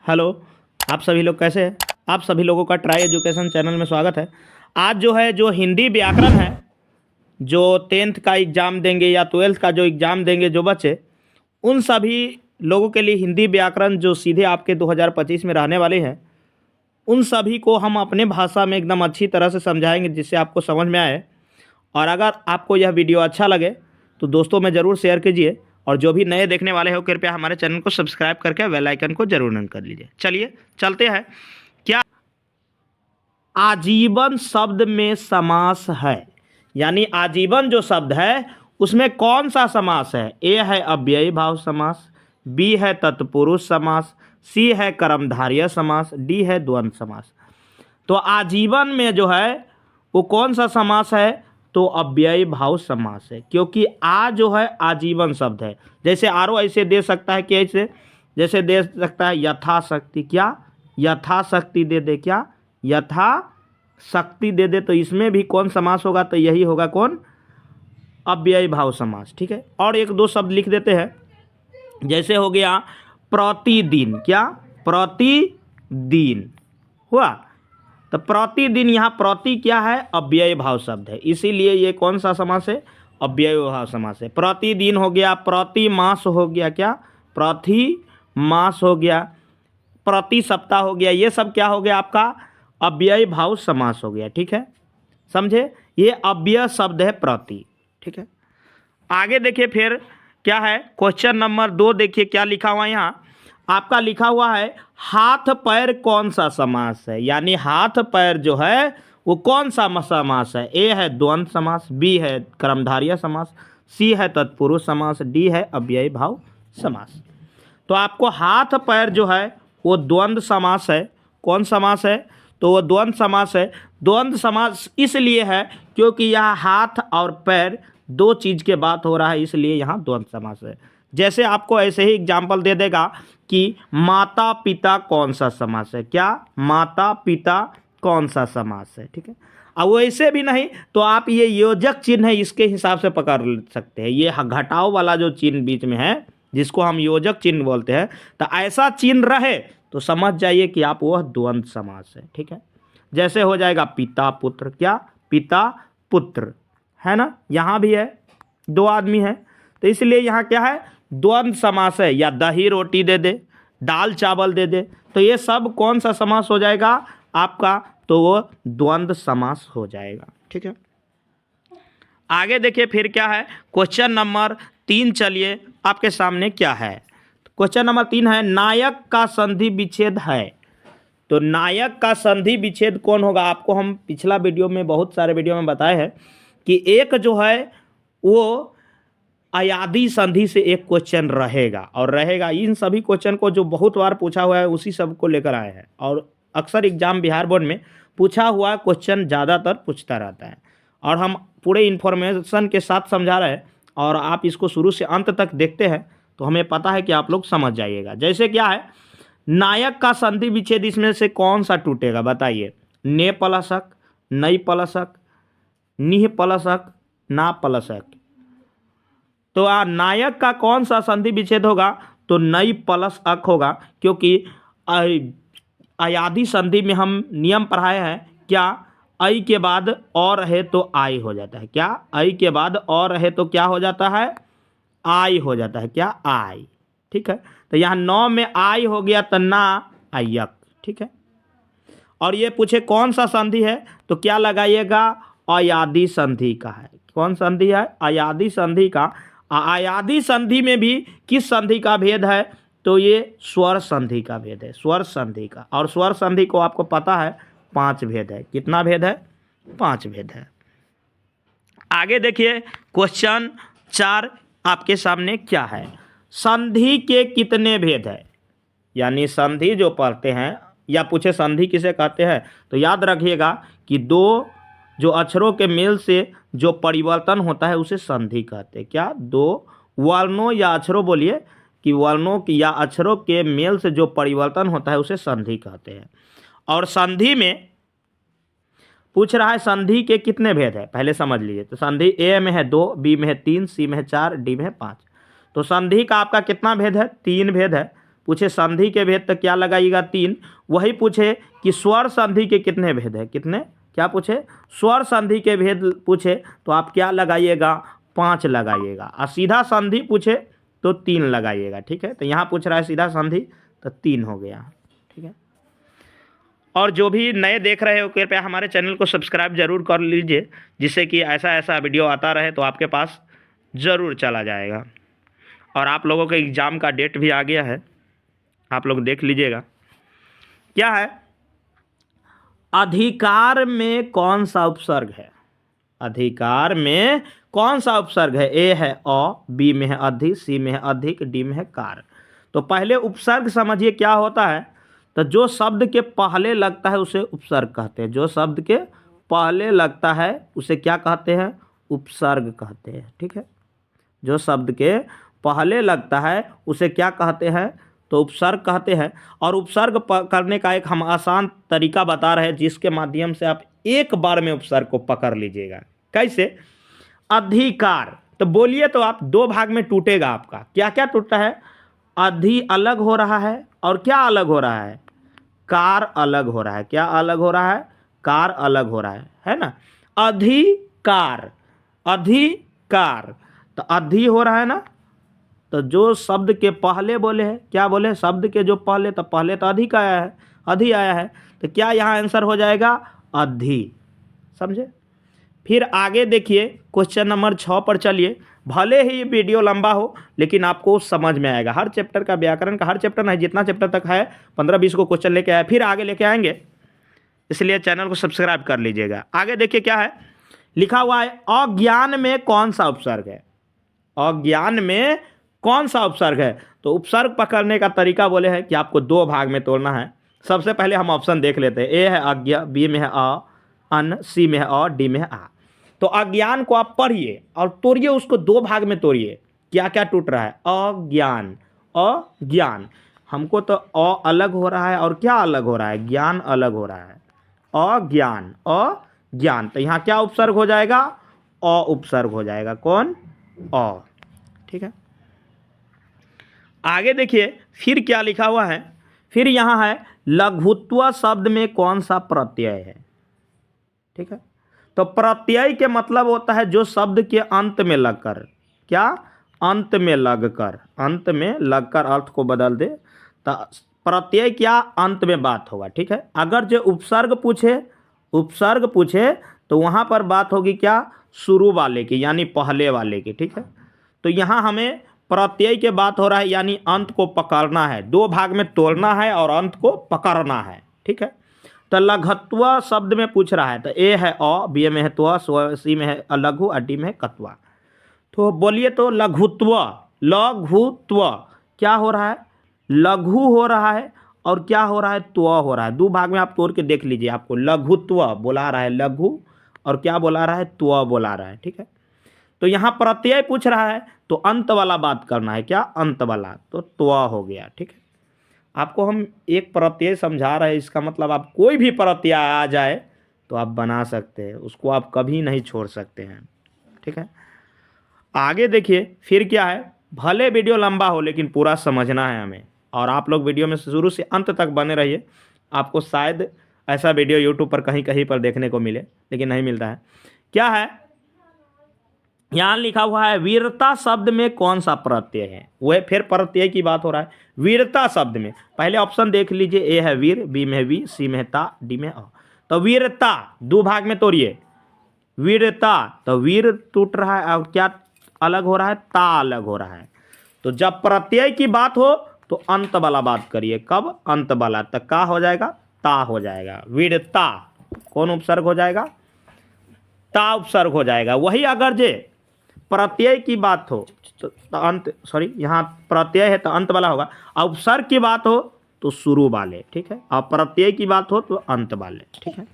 Hello, आप सभी लोग कैसे हैं? आप सभी लोगों का ट्राई एजुकेशन चैनल में स्वागत है। आज जो हिंदी व्याकरण है, जो 10th का एग्ज़ाम देंगे या 12th का जो एग्ज़ाम देंगे जो बच्चे, उन सभी लोगों के लिए हिंदी व्याकरण जो सीधे आपके 2025 में रहने वाले हैं, उन सभी को हम अपने भाषा में एकदम अच्छी तरह से समझाएंगे जिससे आपको समझ में आए। और अगर आपको यह वीडियो अच्छा लगे तो दोस्तों में ज़रूर शेयर कीजिए, और जो भी नए देखने वाले हो कृपया हमारे चैनल को सब्सक्राइब करके बेल आइकन को जरूर ऑन कर लीजिए। चलिए चलते हैं। क्या आजीवन शब्द में समास है? यानी आजीवन जो शब्द है उसमें कौन सा समास है? ए है अव्ययी भाव समास, बी है तत्पुरुष समास, सी है कर्मधारय समास, डी है द्वंद्व समास। तो आजीवन में जो है वो कौन सा समास है? तो अव्ययी भाव समास है, क्योंकि आ जो है आजीवन शब्द है। जैसे आरो ऐसे दे सकता है कि ऐसे जैसे दे सकता है यथाशक्ति, क्या यथाशक्ति दे दे, क्या यथाशक्ति दे दे, तो इसमें भी कौन समास होगा? तो यही होगा कौन? अव्ययी भाव समास। ठीक है, और एक दो शब्द लिख देते हैं। जैसे हो गया प्रतिदिन, क्या प्रतिदिन हुआ, तो प्रतिदिन, यहाँ प्रति क्या है? अव्ययी भाव शब्द है, इसीलिए ये कौन सा समास है? अव्ययी भाव समास है। प्रतिदिन हो गया, प्रति मास हो गया, क्या प्रति मास हो गया, प्रति सप्ताह हो गया, ये सब क्या हो गया आपका? अव्ययी भाव समास हो गया। ठीक है, समझे? ये अव्यय शब्द है प्रति। ठीक है, आगे देखिए फिर क्या है। क्वेश्चन नंबर 2 देखिए क्या लिखा हुआ है यहाँ आपका। लिखा हुआ है हाथ पैर कौन सा समास है? यानी हाथ पैर जो है वो कौन सा समास है? ए है द्वंद्व समास, बी है कर्मधारय समास, सी है तत्पुरुष समास, डी है अव्ययी भाव समास। तो आपको हाथ पैर जो है वो द्वंद्व समास है। कौन समास है? तो वो द्वंद्व समास है। द्वंद्व समास इसलिए है क्योंकि यहाँ हाथ और पैर दो चीज़ के बात हो रहा है, इसलिए यहाँ द्वंद्व समास है। जैसे आपको ऐसे ही एग्जाम्पल दे देगा कि माता पिता कौन सा समास है? क्या माता पिता कौन सा समास है? ठीक है, अब वैसे भी नहीं तो आप ये योजक चिन्ह है इसके हिसाब से पकड़ सकते हैं। ये घटाव वाला जो चिन्ह बीच में है जिसको हम योजक चिन्ह बोलते हैं, तो ऐसा चिन्ह रहे तो समझ जाइए कि आप वह द्वंद्व समास है। ठीक है, जैसे हो जाएगा पिता पुत्र, क्या पिता पुत्र है ना, यहाँ भी है, दो आदमी है, तो इसलिए यहाँ क्या है? द्वंद्व समास है। या दही रोटी दे दे, दाल चावल दे दे, तो ये सब कौन सा समास हो जाएगा आपका? तो वो द्वंद्व समास हो जाएगा। ठीक है, आगे देखिए फिर क्या है। क्वेश्चन नंबर 3 चलिए आपके सामने क्या है। क्वेश्चन नंबर 3 है नायक का संधि विच्छेद है। तो नायक का संधि विच्छेद कौन होगा? आपको हम पिछला वीडियो में, बहुत सारे वीडियो में बताए हैं कि एक जो है वो अयादी संधि से एक क्वेश्चन रहेगा और रहेगा। इन सभी क्वेश्चन को जो बहुत बार पूछा हुआ है उसी सब को लेकर आए हैं, और अक्सर एग्जाम बिहार बोर्ड में पूछा हुआ क्वेश्चन ज़्यादातर पूछता रहता है, और हम पूरे इन्फॉर्मेशन के साथ समझा रहे हैं, और आप इसको शुरू से अंत तक देखते हैं तो हमें पता है कि आप लोग समझ जाइएगा। जैसे क्या है, नायक का संधि विच्छेद इसमें से कौन सा टूटेगा? बताइए। ने पलसक, नई पलसक, निह पलसक, ना पलसक। तो नायक का कौन सा संधि विच्छेद होगा? तो नई प्लस अक होगा, क्योंकि अयादी संधि में हम नियम पढ़ाए हैं, क्या आई के बाद और रहे तो आई हो जाता है। क्या आई के बाद और रहे तो क्या हो जाता है? आई हो जाता है। क्या आई। ठीक है, तो यहाँ 9 में आई हो गया तो ना आयक। ठीक है, और ये पूछे कौन सा संधि है तो क्या लगाइएगा? अयादी संधि का है। कौन संधि है? अयादी संधि का। अयादी संधि में भी किस संधि का भेद है? तो ये स्वर संधि का भेद है, स्वर संधि का। और स्वर संधि को आपको पता है 5 भेद है। कितना भेद है? 5 भेद है। आगे देखिए क्वेश्चन 4 आपके सामने क्या है। संधि के कितने भेद है? यानी संधि जो पढ़ते हैं, या पूछे संधि किसे कहते हैं, तो याद रखिएगा कि दो जो अक्षरों के मेल से जो परिवर्तन होता है उसे संधि कहते हैं। क्या? दो वर्णों या अक्षरों, बोलिए कि वर्णों या अक्षरों के मेल से जो परिवर्तन होता है उसे संधि कहते हैं। और संधि में पूछ रहा है संधि के कितने भेद है, पहले समझ लीजिए। तो संधि ए में है 2, बी में है 3, सी में है 4, डी में है 5। तो संधि का आपका कितना भेद है? 3 भेद है। पूछे संधि के भेद तो क्या लगाइएगा 3। वही पूछे कि स्वर संधि के कितने भेद है, कितने, क्या पूछे, स्वर संधि के भेद पूछे तो आप क्या लगाइएगा 5 लगाइएगा, और सीधा संधि पूछे तो 3 लगाइएगा। ठीक है, तो यहाँ पूछ रहा है सीधा संधि तो 3 हो गया। ठीक है, और जो भी नए देख रहे हो कृपया हमारे चैनल को सब्सक्राइब जरूर कर लीजिए, जिससे कि ऐसा ऐसा वीडियो आता रहे तो आपके पास ज़रूर चला जाएगा। और आप लोगों के एग्ज़ाम का डेट भी आ गया है, आप लोग देख लीजिएगा। क्या है, अधिकार में कौन सा उपसर्ग है, अधिकार में कौन सा उपसर्ग है। ए है अ, बी में है अधि, सी में है अधिक, डी में है कार। तो पहले उपसर्ग समझिए क्या होता है। तो जो शब्द के पहले लगता है उसे उपसर्ग कहते हैं, जो शब्द के पहले लगता है उसे क्या कहते हैं, उपसर्ग कहते हैं। ठीक है, जो शब्द के पहले लगता है उसे क्या कहते हैं, तो उपसर्ग कहते हैं। और उपसर्ग करने का एक हम आसान तरीका बता रहे हैं, जिसके माध्यम से आप एक बार में उपसर्ग को पकड़ लीजिएगा। कैसे, अधिकार, तो बोलिए तो आप 2 भाग में टूटेगा आपका। क्या क्या टूटता है, अधि अलग हो रहा है और क्या अलग हो रहा है, कार अलग हो रहा है। क्या अलग हो रहा है, कार अलग हो रहा है ना। अधिकार, अधिकार, तो अधि हो रहा है ना, तो जो शब्द के पहले बोले हैं, क्या बोले, शब्द के जो पहले, तो पहले तो अधिक आया है, अधि आया है, तो क्या यहाँ आंसर हो जाएगा अधि। समझे। फिर आगे देखिए क्वेश्चन नंबर 6 पर चलिए। भले ही ये वीडियो लंबा हो लेकिन आपको समझ में आएगा। हर चैप्टर का, व्याकरण का हर चैप्टर नहीं, जितना चैप्टर तक है 15-20 को क्वेश्चन लेके आए, फिर आगे लेके आएंगे, इसलिए चैनल को सब्सक्राइब कर लीजिएगा। आगे देखिए क्या है, लिखा हुआ है अज्ञान में कौन सा उपसर्ग है, अज्ञान में कौन सा उपसर्ग है। तो उपसर्ग पकड़ने का तरीका बोले हैं कि आपको 2 भाग में तोड़ना है। सबसे पहले हम ऑप्शन देख लेते हैं। ए है अज्ञा, बी में है अ, अन, सी में है अ, डी में है आ। तो अज्ञान को आप पढ़िए और तोड़िए, उसको 2 भाग में तोड़िए। क्या क्या टूट रहा है, अज्ञान, अज्ञान, हमको तो अ अलग हो रहा है और क्या अलग हो रहा है, ज्ञान अलग हो रहा है, अज्ञान, अज्ञान। तो यहाँ क्या उपसर्ग हो जाएगा, अ उपसर्ग हो जाएगा, कौन, अ। ठीक है, आगे देखिए फिर क्या लिखा हुआ है। फिर यहाँ है लघुत्व शब्द में कौन सा प्रत्यय है। ठीक है, तो प्रत्यय के मतलब होता है जो शब्द के अंत में लगकर, क्या, अंत में लगकर, अंत में लगकर अर्थ को बदल दे, तो प्रत्यय क्या, अंत में बात होगा। ठीक है, अगर जो उपसर्ग पूछे, उपसर्ग पूछे तो वहाँ पर बात होगी क्या, शुरू वाले की, यानी पहले वाले की। ठीक है, तो यहाँ हमें प्रत्यय के बात हो रहा है, यानी अंत को पकड़ना है, 2 भाग में तोड़ना है और अंत को पकड़ना है। ठीक है, तो लघुत्व शब्द में पूछ रहा है, तो ए है अ, बी में है त्व, सी में है लघु और डी में है कत्वा। तो बोलिए तो लघुत्व, लघुत्व क्या हो रहा है, लघु हो रहा है और क्या हो रहा है, त्व हो रहा है। 2 भाग में आप तोड़ के देख लीजिए, आपको लघुत्व बोला रहा है, लघु, और क्या बोला रहा है, त्व बोला रहा है। ठीक है, तो यहाँ प्रत्यय पूछ रहा है तो अंत वाला बात करना है, क्या, अंत वाला, तो त्व हो गया। ठीक है, आपको हम एक प्रत्यय समझा रहे हैं, इसका मतलब आप कोई भी प्रत्यय आ जाए तो आप बना सकते हैं, उसको आप कभी नहीं छोड़ सकते हैं। ठीक है, आगे देखिए फिर क्या है, भले वीडियो लंबा हो लेकिन पूरा समझना है हमें, और आप लोग वीडियो में शुरू से अंत तक बने रहिए। आपको शायद ऐसा वीडियो यूट्यूब पर कहीं कहीं पर देखने को मिले, लेकिन नहीं मिलता है। क्या है, यहाँ लिखा हुआ है वीरता शब्द में कौन सा प्रत्यय है। वह फिर प्रत्यय की बात हो रहा है। वीरता शब्द में पहले ऑप्शन देख लीजिए, ए है वीर, बी में है वी, सी में है ता, डी में अ। तो वीरता 2 भाग में तोड़िए, वीरता, तो वीर टूट रहा है और क्या अलग हो रहा है, ता अलग हो रहा है। तो जब प्रत्यय की बात हो तो अंत वाला बात करिए, कब, अंत वाला, तो का हो जाएगा, ता हो जाएगा। वीरता कौन उपसर्ग हो जाएगा, ता उपसर्ग हो जाएगा। वही अगर जे प्रत्यय की बात हो तो अंत, सॉरी यहाँ प्रत्यय है तो अंत वाला होगा, और उपसर्ग की बात हो तो शुरू वाले। ठीक है, और प्रत्यय की बात हो तो अंत वाले। ठीक है,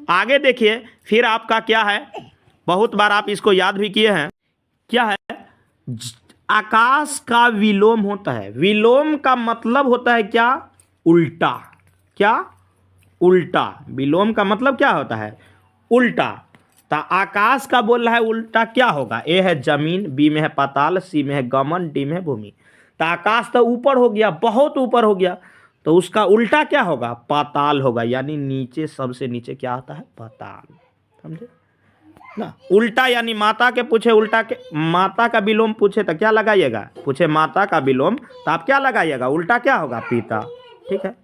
आगे देखिए फिर आपका क्या है, बहुत बार आप इसको याद भी किए हैं। क्या है, आकाश का विलोम होता है। विलोम का मतलब होता है क्या, उल्टा, क्या, उल्टा। विलोम का मतलब क्या होता है, उल्टा। तो आकाश का बोल रहा है उल्टा क्या होगा, ए है जमीन, बी में है पाताल, सी में है गमन, डी में है भूमि। तो आकाश तो ऊपर हो गया, बहुत ऊपर हो गया, तो उसका उल्टा क्या होगा? पाताल होगा। यानी नीचे, सबसे नीचे क्या आता है? पाताल। समझे ना? उल्टा यानी माता के पूछे उल्टा के, माता का विलोम पूछे तो क्या लगाइएगा? पूछे माता का विलोम तो आप क्या लगाइएगा? उल्टा क्या होगा? पिता। ठीक है।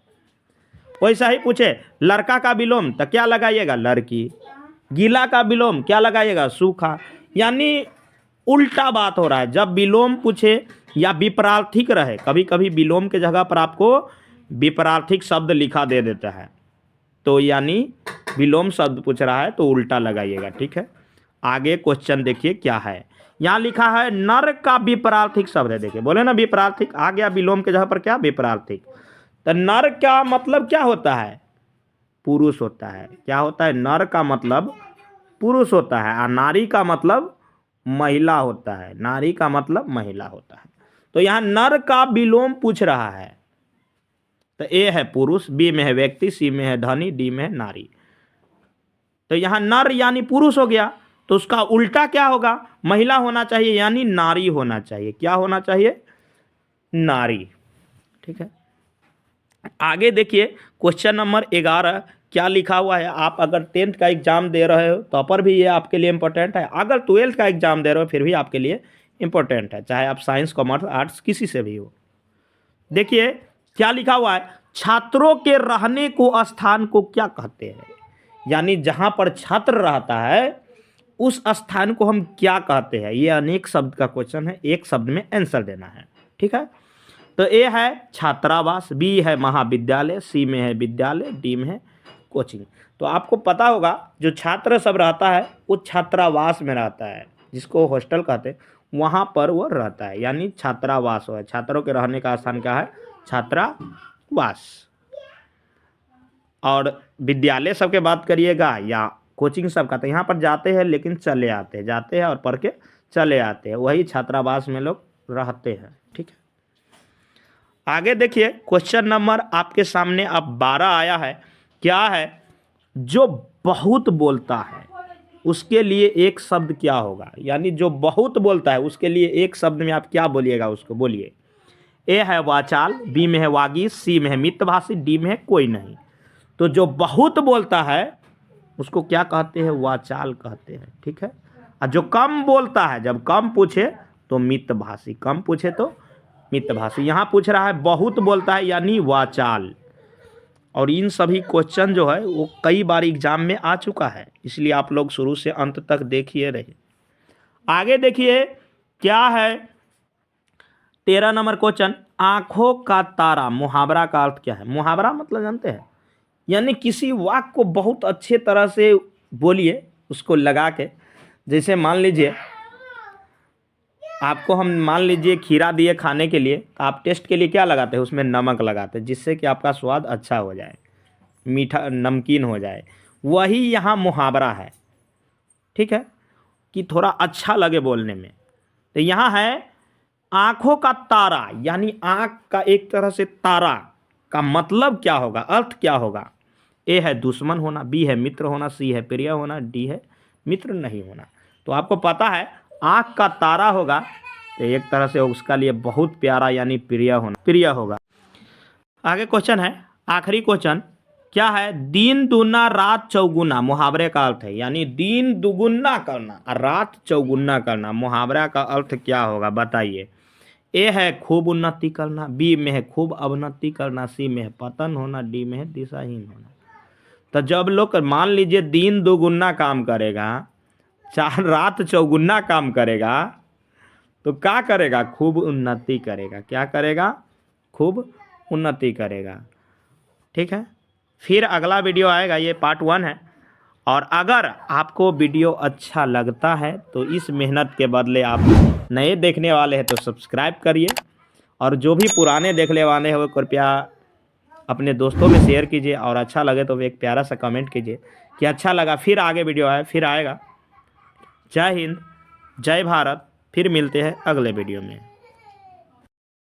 वैसा ही पूछे लड़का का विलोम तो क्या लगाइएगा? लड़की। गीला का विलोम क्या लगाइएगा? सूखा। यानी उल्टा बात हो रहा है। जब विलोम पूछे या विपरार्थिक रहे, कभी कभी विलोम के जगह पर आपको विपरार्थिक शब्द लिखा दे देता है, तो यानी विलोम शब्द पूछ रहा है तो उल्टा लगाइएगा। ठीक है। आगे क्वेश्चन देखिए क्या है। यहाँ लिखा है नर का विपरार्थिक शब्द है। देखिए बोले ना विपरार्थिक, आ गया विलोम के जगह पर क्या? विपरार्थिक। तो नर का मतलब क्या होता है? पुरुष होता है। क्या होता है? नर का मतलब पुरुष होता है और नारी का मतलब महिला होता है। नारी का मतलब महिला होता है। तो यहाँ नर का विलोम पूछ रहा है। तो ए है पुरुष, बी में है व्यक्ति, सी में है धनी, डी में है नारी। तो यहाँ नर यानी पुरुष हो गया, तो उसका उल्टा क्या होगा? महिला होना चाहिए, यानी नारी होना चाहिए। क्या होना चाहिए? नारी। ठीक है। आगे देखिए क्वेश्चन नंबर 11 क्या लिखा हुआ है। आप अगर 10th का एग्जाम दे रहे हो तो पर भी ये आपके लिए इंपॉर्टेंट है। अगर 12th का एग्जाम दे रहे हो फिर भी आपके लिए इंपॉर्टेंट है, चाहे आप साइंस, कॉमर्स, आर्ट्स किसी से भी हो। देखिए क्या लिखा हुआ है। छात्रों के रहने को स्थान को क्या कहते हैं? यानी जहां पर छात्र रहता है उस स्थान को हम क्या कहते हैं? ये अनेक शब्द का क्वेश्चन है, एक शब्द में आंसर देना है। ठीक है। तो ए है छात्रावास, बी है महाविद्यालय, सी में है विद्यालय, डी में है कोचिंग। तो आपको पता होगा जो छात्र सब रहता है वो छात्रावास में रहता है, जिसको हॉस्टल कहते हैं, वहाँ पर वो रहता है, यानी छात्रावास है। छात्रों के रहने का स्थान क्या है? छात्रावास। और विद्यालय सब के बात करिएगा या कोचिंग सब का, तो यहाँ पर जाते हैं लेकिन चले आते हैं, जाते हैं और पढ़ के चले आते हैं, वही छात्रावास में लोग रहते हैं। ठीक है। आगे देखिए क्वेश्चन नंबर आपके सामने अब 12 आया है। क्या है? जो बहुत बोलता है उसके लिए एक शब्द क्या होगा? यानी जो बहुत बोलता है उसके लिए एक शब्द में आप क्या बोलिएगा? उसको बोलिए। ए है वाचाल, बी में है वागीश, सी में है मितभाषी, डी में है कोई नहीं। तो जो बहुत बोलता है उसको क्या कहते हैं? वाचाल कहते हैं। ठीक है। और जो कम बोलता है, जब कम पूछे तो मितभाषी, कम पूछे तो मितभाषी। यहाँ पूछ रहा है बहुत बोलता है यानी वाचाल। और इन सभी क्वेश्चन जो है वो कई बार एग्जाम में आ चुका है, इसलिए आप लोग शुरू से अंत तक देखिए रहे। आगे देखिए क्या है 13 नंबर क्वेश्चन। आंखों का तारा मुहावरा का अर्थ क्या है? मुहावरा मतलब जानते हैं? यानी किसी वाक्य को बहुत अच्छे तरह से बोलिए, उसको लगा के। जैसे मान लीजिए आपको हम मान लीजिए खीरा दिए खाने के लिए, तो आप टेस्ट के लिए क्या लगाते हैं? उसमें नमक लगाते हैं, जिससे कि आपका स्वाद अच्छा हो जाए, मीठा नमकीन हो जाए। वही यहाँ मुहावरा है। ठीक है, कि थोड़ा अच्छा लगे बोलने में। तो यहाँ है आंखों का तारा, यानी आंख का एक तरह से तारा का मतलब क्या होगा? अर्थ क्या होगा? ए है दुश्मन होना, बी है मित्र होना, सी है प्रिय होना, डी है मित्र नहीं होना। तो आपको पता है आंख का तारा होगा तो एक तरह से उसका लिए बहुत प्यारा यानी प्रिय होगा। आगे क्वेश्चन है, आखिरी क्वेश्चन क्या है? दिन दूना रात चौगुना मुहावरे का अर्थ है। यानी दिन दुगुना करना और रात चौगुना करना, मुहावरा का अर्थ क्या होगा बताइए। ए है खूब उन्नति करना, बी में है खूब अवनति करना, सी में है पतन होना, डी में है दिशाहीन होना। तो जब लोग मान लीजिए दिन दुगुना काम करेगा, चार रात चौगुना काम करेगा, तो क्या करेगा? खूब उन्नति करेगा। क्या करेगा? खूब उन्नति करेगा। ठीक है। फिर अगला वीडियो आएगा, ये पार्ट 1 है। और अगर आपको वीडियो अच्छा लगता है तो इस मेहनत के बदले आप नए देखने वाले हैं तो सब्सक्राइब करिए, और जो भी पुराने देखने वाले हैं वो कृपया अपने दोस्तों में शेयर कीजिए, और अच्छा लगे तो एक प्यारा सा कमेंट कीजिए कि अच्छा लगा। फिर आगे वीडियो फिर आएगा। जय हिंद, जय भारत। फिर मिलते हैं अगले वीडियो में।